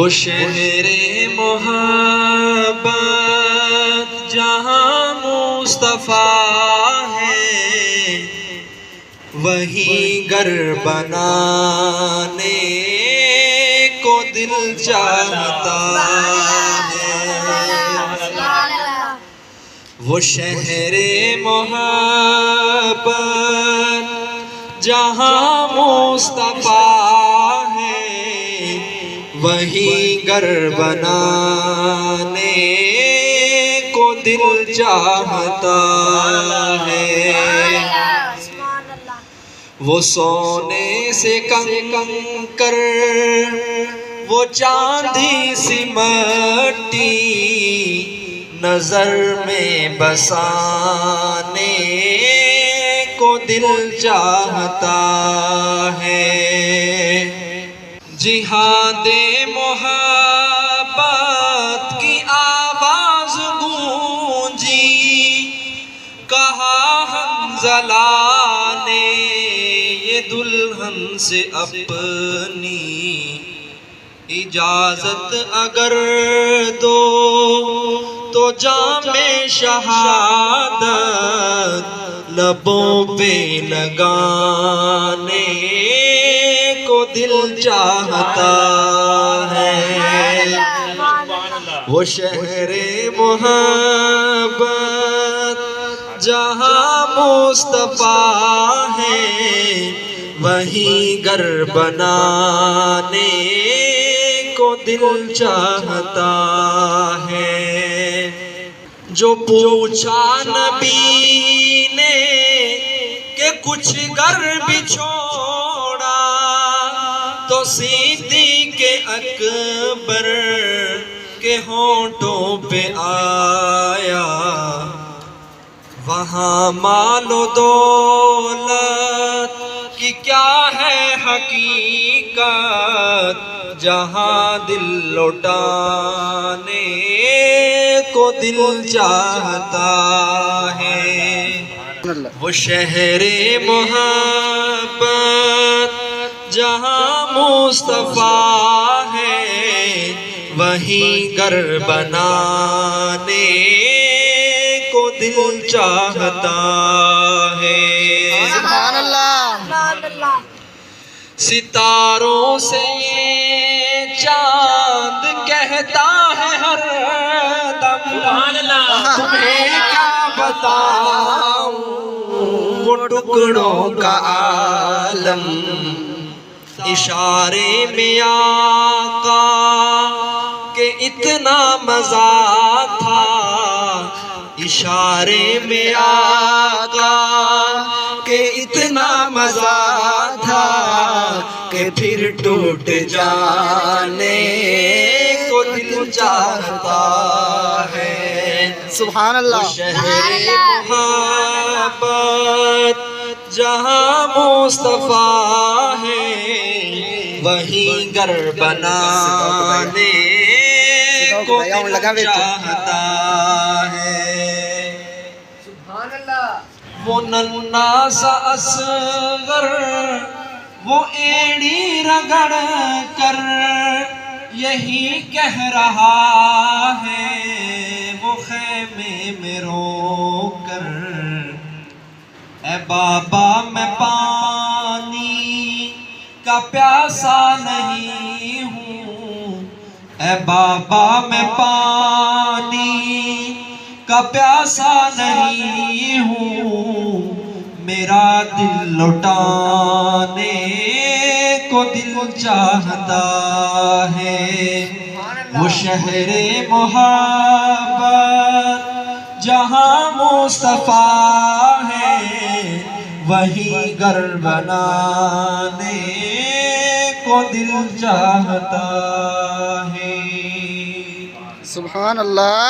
وہ شہر محبت جہاں مصطفیٰ ہے، وہیں گھر بنانے کو دل چاہتا ہے۔ وہ شہر محبت جہاں مصطفیٰ ہے، وہیں گھر بنانے کو دل چاہتا ہے۔ وہ سونے سے کنکر، وہ چاندی سی مٹی نظر میں بسانے کو دل چاہتا ہے۔ جہاد محبت کی آواز گونجی، کہا حنظلہ نے یہ دلہن سے اپنی اجازت اگر دو تو جام شہادت لبوں پہ لگانے کو دل چاہتا ہے۔ وہ شہر محبت جہاں مصطفیٰ ہے، وہیں گھر بنانے کو دل چاہتا ہے۔ جو پوچھا نبی نے کہ کچھ گھر بھی چھوڑا، تو صدیق اکبر کے ہونٹوں پہ آیا، وہاں مال و دولت کی کیا ہے حقیقت، جہاں دل لوٹانے کو دل چاہتا ہے۔ وہ شہر محبت جہاں مصطفیٰ ہے، وہیں گھر بنانے کو دل چاہتا ہے۔ سبحان اللہ۔ ستاروں سے یہ چاند کہتا ہے ہر دم، تمہیں کیا بتاؤں وہ ٹکڑوں کا عالم، اشارے میں آقا کہ اتنا مزہ تھا، اشارے میں آقا کہ اتنا مزہ تھا کہ پھر ٹوٹ جانے کو دل چاہتا ہے۔ سبحان اللہ۔ وہ شہر محبت جہاں مصطفیٰ ہے، وہیں گھر بنانے کو دل چاہتا ہے۔ وہ ننھا سا اصغر وہ ایڑی رگڑ کر یہی کہہ رہا ہے، وہ خیمے میں رو کر، اے بابا میں پانی کا پیاسا نہیں ہوں، اے بابا میں پانی کا پیاسا نہیں ہوں، میرا دل لوٹانے کو دل چاہتا ہے۔ وہ شہر محبت جہاں مصطفیٰ ہے، وہیں گھر بنانے کو دل چاہتا ہے۔ سبحان اللہ۔